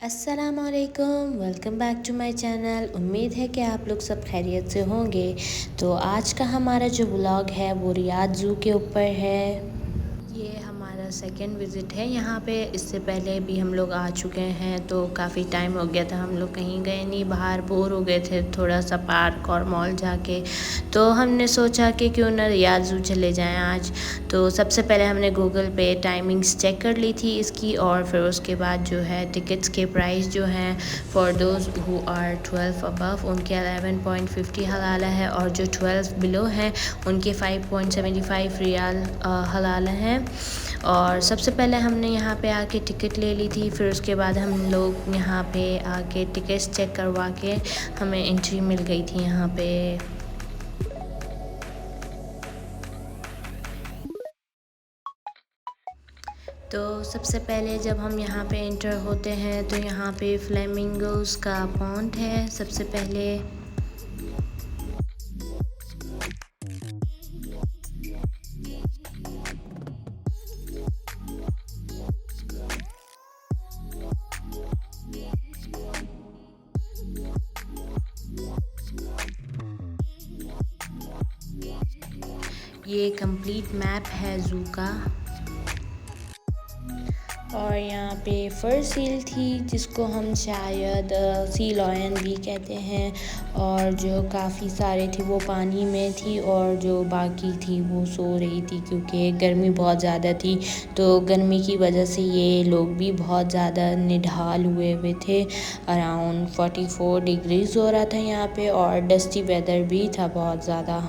अस्सलामुअलैकुम, welcome back to my channel. उम्मीद है कि आप लोग सब खैरियत से होंगे। तो आज का हमारा जो व्लॉग है वो रियाद ज़ू के ऊपर है। ये हमारा सेकंड विज़िट है यहाँ पे। इससे पहले भी हम लोग आ चुके हैं, तो काफ़ी टाइम हो गया था, हम लोग कहीं गए नहीं, बाहर बोर हो गए थे थोड़ा सा पार्क और मॉल जाके। तो हमने सोचा कि क्यों ना रियाद ज़ू चले जाएं आज। तो सबसे पहले हमने गूगल पे टाइमिंग्स चेक कर ली थी इसकी, और फिर उसके बाद जो है टिकट्स के प्राइस जो हैं for those who are 12 above उनके 11.50 हलाला है, और जो 12 बिलो हैं उनके 5.75 रियाल हलाला हैं। और सबसे पहले हमने यहाँ पे आके टिकट ले ली थी, फिर उसके बाद हम लोग यहाँ पे आके टिकट्स चेक करवा के हमें एंट्री मिल गई थी यहाँ पे। तो सबसे पहले जब हम यहाँ पे एंटर होते हैं तो यहाँ पे फ्लेमिंगोज़ का पॉन्ड है सबसे पहले। ये कंप्लीट मैप है ज़ू का। और यहाँ पे फर सील थी जिसको हम शायद सी लॉयन भी कहते हैं, और जो काफ़ी सारे थी वो पानी में थी, और जो बाकी थी वो सो रही थी क्योंकि गर्मी बहुत ज़्यादा थी। तो गर्मी की वजह से ये लोग भी बहुत ज़्यादा निढाल हुए हुए थे। अराउंड 44 डिग्रीज़ हो रहा था यहाँ पे, और डस्टी वेदर भी था बहुत ज़्यादा।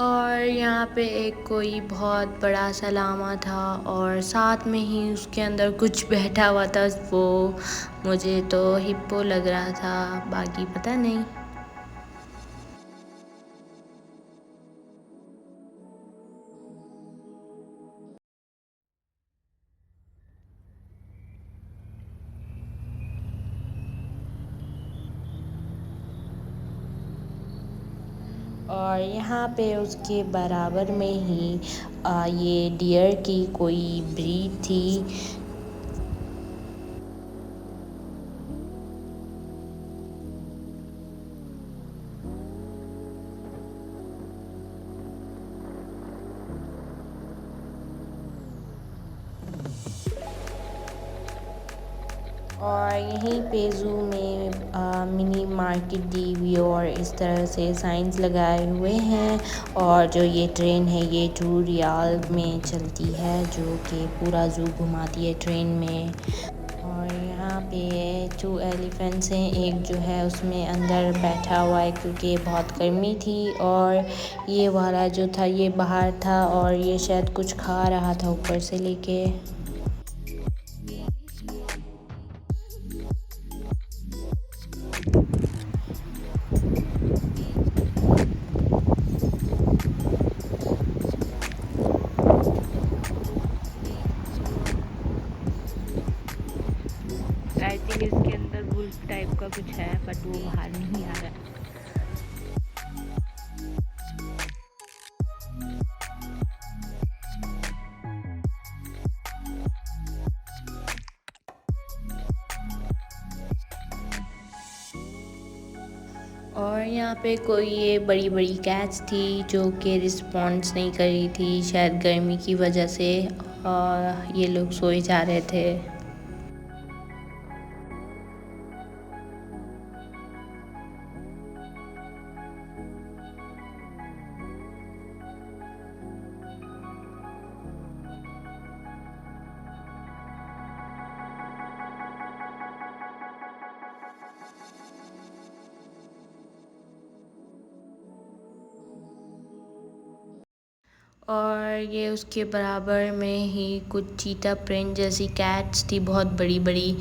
और यहाँ पे एक कोई बहुत बड़ा सा लामा था, और साथ में ही उसके अंदर कुछ बैठा हुआ था, वो मुझे तो हिप्पो लग रहा था, बाकी पता नहीं। और यहाँ पे उसके बराबर में ही ये डियर की कोई ब्रीड थी। और यहीं पे ज़ू में मिनी मार्केट दी हुई, और इस तरह से साइंस लगाए हुए हैं। और जो ये ट्रेन है ये 2 रियाल में चलती है, जो कि पूरा ज़ू घुमाती है ट्रेन में। और यहाँ पे 2 एलिफेंट्स हैं, एक जो है उसमें अंदर बैठा हुआ है क्योंकि बहुत गर्मी थी, और ये वाला जो था ये बाहर था, और ये शायद कुछ खा रहा था ऊपर से लेके। आई थिंक इसके अंदर वुल्फ टाइप का कुछ है, बट वो बाहर नहीं आ रहा है। और यहाँ पे कोई ये बड़ी बड़ी कैट्स थी जो कि रिस्पॉन्स नहीं कर रही थी, शायद गर्मी की वजह से, और ये लोग सोए जा रहे थे। और ये उसके बराबर में ही कुछ चीता प्रिंट जैसी कैट्स थी, बहुत बड़ी बड़ी,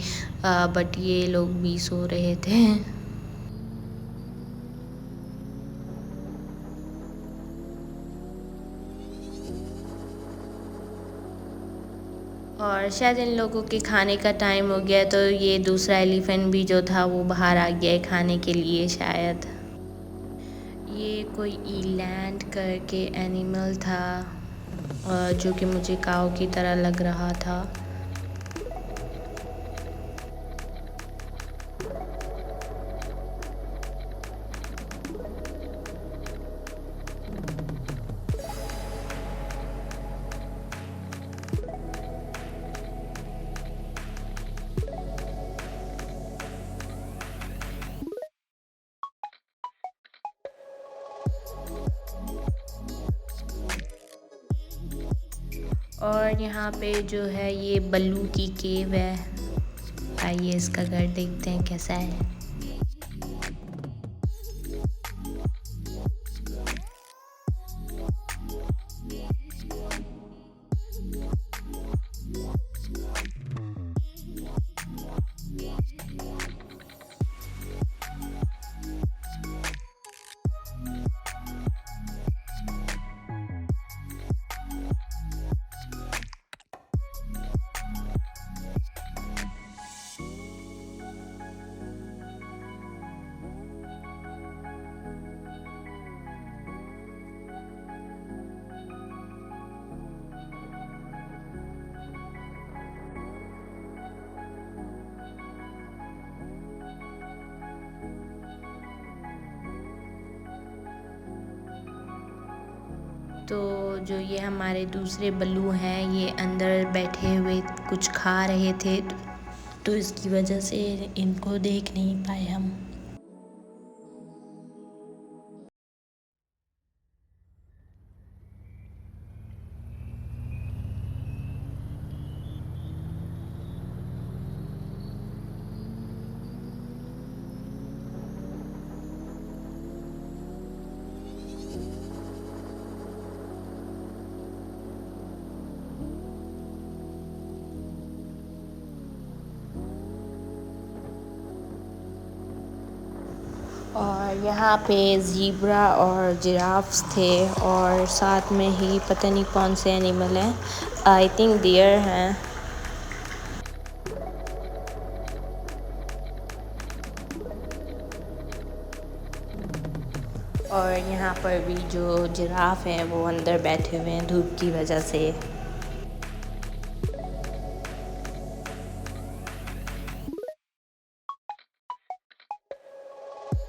बट ये लोग भी सो रहे थे। और शायद इन लोगों के खाने का टाइम हो गया, तो ये दूसरा एलिफेंट भी जो था वो बाहर आ गया है खाने के लिए शायद। ये कोई ईलैंड करके एनिमल था, जो कि मुझे काऊ की तरह लग रहा था। और यहाँ पे जो है ये बल्लू की केव है। आइए इसका घर देखते हैं कैसा है। तो जो ये हमारे दूसरे बल्लू हैं ये अंदर बैठे हुए कुछ खा रहे थे, तो इसकी वजह से इनको देख नहीं पाए हम। और यहाँ पे ज़ीब्रा और जिराफ्स थे और साथ में ही पता नहीं कौन से एनिमल हैं, आई थिंक डियर हैं। और यहाँ पर भी जो जिराफ हैं वो अंदर बैठे हुए हैं धूप की वजह से।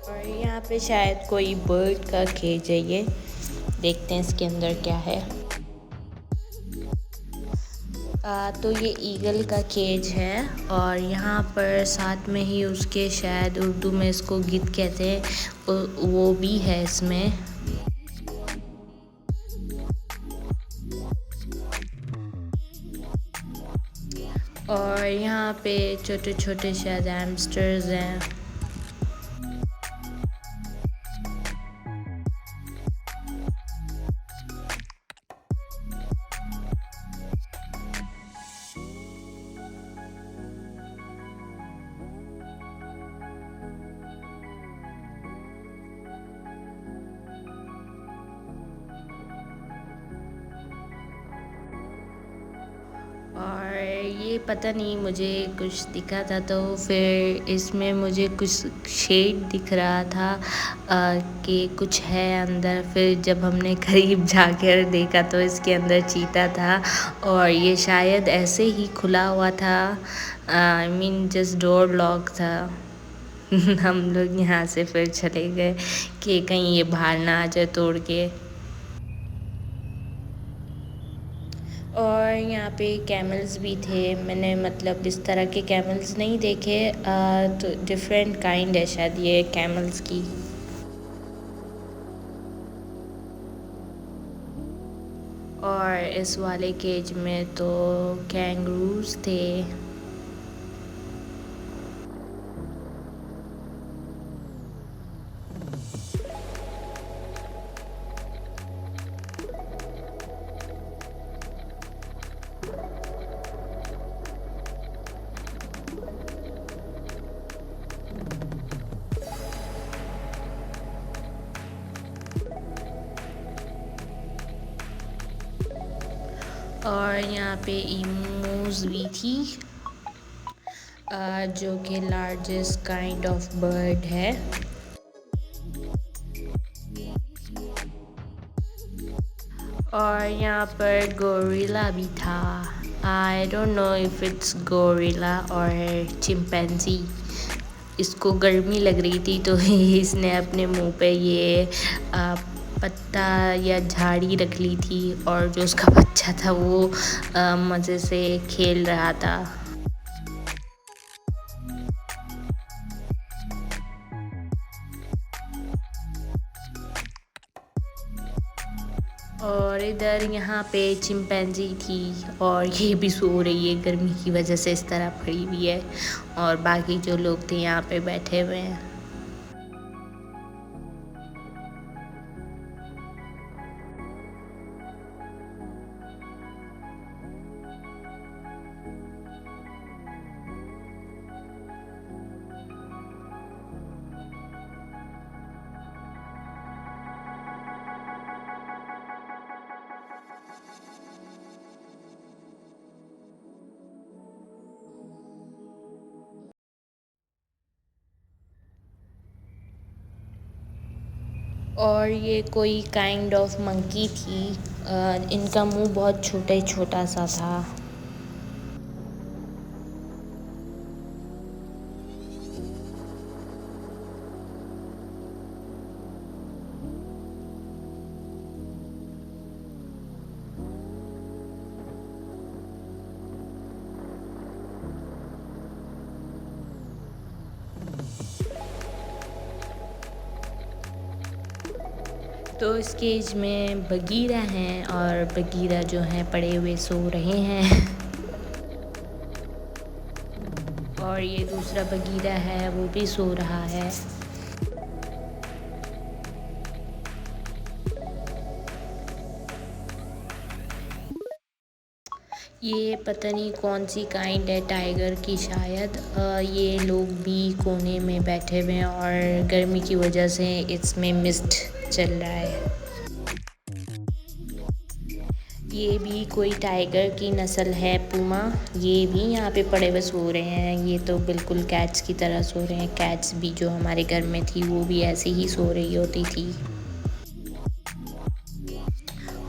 और यहाँ पे शायद कोई बर्ड का केज है, ये देखते हैं इसके अंदर क्या है। तो ये ईगल का केज है और यहाँ पर साथ में ही उसके शायद उर्दू में इसको गिद्ध कहते हैं, वो भी है इसमें। और यहाँ पे छोटे छोटे शायद हैमस्टर्स हैं। और ये पता नहीं मुझे कुछ दिखा था, तो फिर इसमें मुझे कुछ शेड दिख रहा था कि कुछ है अंदर। फिर जब हमने करीब जाकर देखा तो इसके अंदर चीता था और ये शायद ऐसे ही खुला हुआ था, I mean just door lock था। हम लोग यहाँ से फिर चले गए कि कहीं ये बाहर ना आ जाए तोड़ के। और यहाँ पे कैमल्स भी थे, मैंने मतलब इस तरह के कैमल्स नहीं देखे, तो डिफरेंट काइंड है शायद ये कैमल्स की। और इस वाले केज में तो कैंगरूज थे। और यहाँ पे ईमूज भी थी, जो कि लार्जेस्ट काइंड ऑफ बर्ड है। और यहाँ पर गोरिल्ला भी था, I don't know if it's gorilla और चिंपैंजी। इसको गर्मी लग रही थी तो इसने अपने मुंह पे ये पत्ता या झाड़ी रख ली थी और जो उसका बच्चा था वो मज़े से खेल रहा था। और इधर यहाँ पे चिंपैंजी थी और ये भी सो रही है, गर्मी की वजह से इस तरह पड़ी हुई है। और बाकी जो लोग थे यहाँ पे बैठे हुए हैं। और ये कोई काइंड ऑफ मंकी थी। इनका मुंह बहुत छोटा सा था। तो इस केज में बगीरा हैं और बगीरा जो हैं पड़े हुए सो रहे हैं। और ये दूसरा बगीरा है, वो भी सो रहा है। ये पता नहीं कौन सी काइंड है, टाइगर की शायद। ये लोग भी कोने में बैठे हुए हैं और गर्मी की वजह से इसमें मिस्ट चल रहा है। ये भी कोई टाइगर की नस्ल है, पुमा। ये भी यहाँ पे पड़े हुए सो रहे हैं। ये तो बिल्कुल कैट्स की तरह सो रहे हैं। कैट्स भी जो हमारे घर में थी वो भी ऐसे ही सो रही होती थी।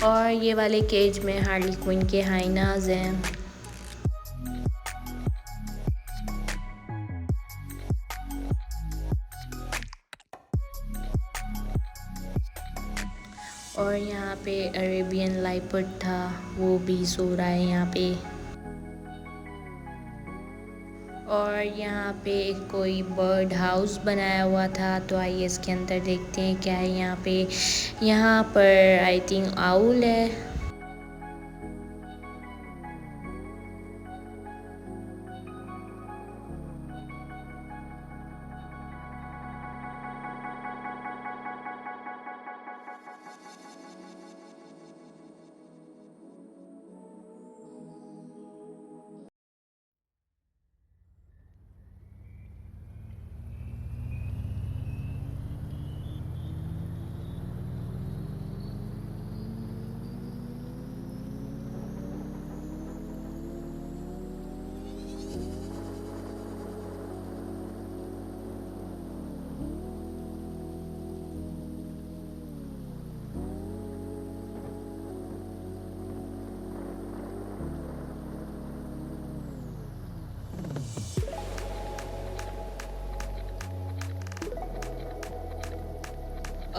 और ये वाले केज में हार्ली क्विन के हाइनाज हैं। और यहाँ पे अरेबियन लाइपर्ड था, वो भी सो रहा है यहाँ पे। और यहाँ पे कोई बर्ड हाउस बनाया हुआ था, तो आइए इसके अंदर देखते हैं क्या है यहाँ पे। यहाँ पर आई थिंक आउल है।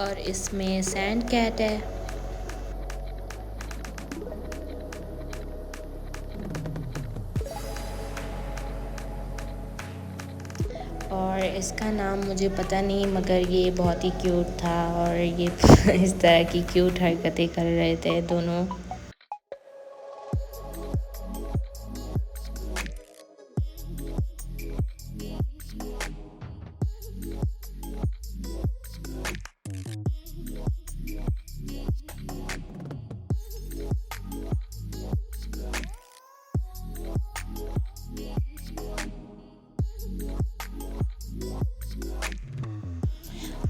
और इसमें सैंड कैट है। और इसका नाम मुझे पता नहीं, मगर ये बहुत ही क्यूट था और ये इस तरह की क्यूट हरकतें कर रहे थे दोनों।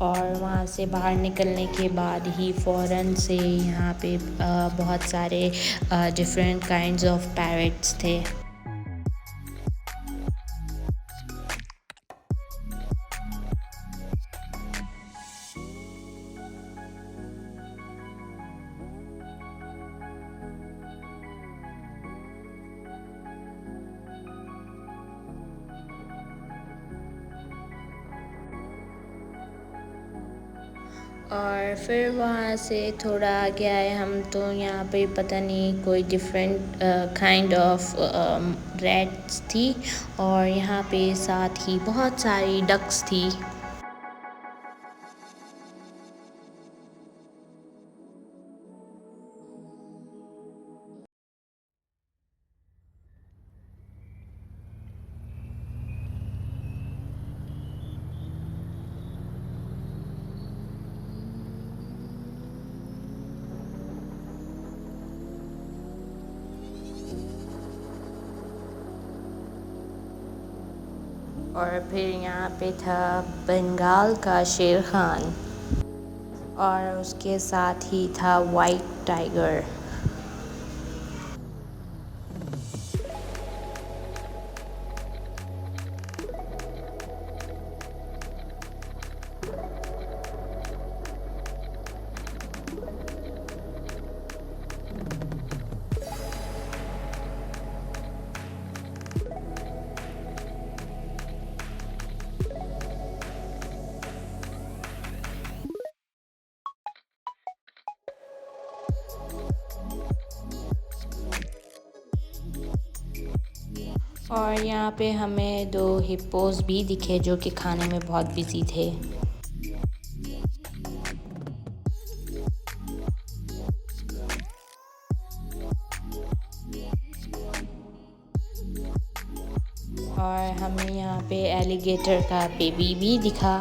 और वहाँ से बाहर निकलने के बाद ही फ़ौरन से यहाँ पे बहुत सारे डिफरेंट काइंड्स ऑफ पैरट्स थे। और फिर वहाँ से थोड़ा आगे आए हम, तो यहाँ पे पता नहीं कोई डिफरेंट काइंड ऑफ रैट्स थी। और यहाँ पे साथ ही बहुत सारी डक्स थी। और फिर यहाँ पे था बंगाल का शेर खान और उसके साथ ही था वाइट टाइगर। और यहाँ पे हमें 2 हिप्पोस भी दिखे जो कि खाने में बहुत बिजी थे। और हमें यहाँ पे एलिगेटर का बेबी भी दिखा।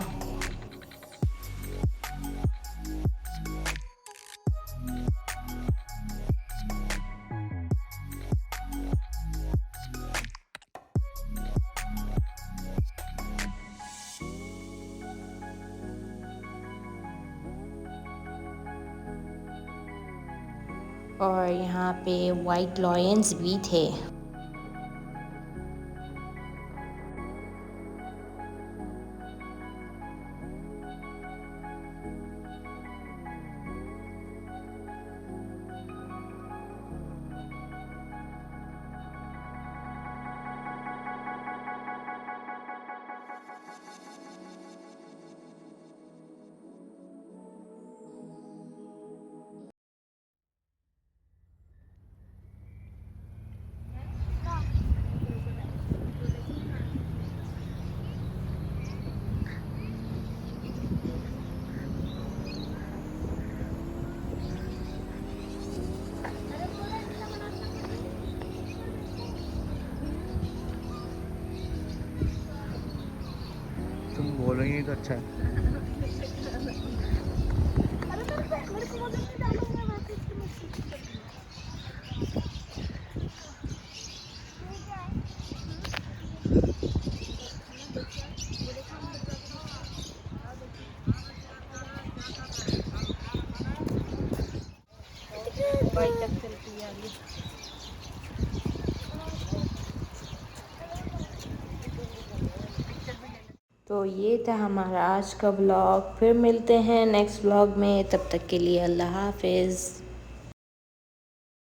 और यहाँ पे वाइट लॉयंस भी थे। तुम बोलोगे तो अच्छा है। तो ये था हमारा आज का ब्लॉग। फिर मिलते हैं नेक्स्ट ब्लॉग में, तब तक के लिए अल्लाह हाफिज़।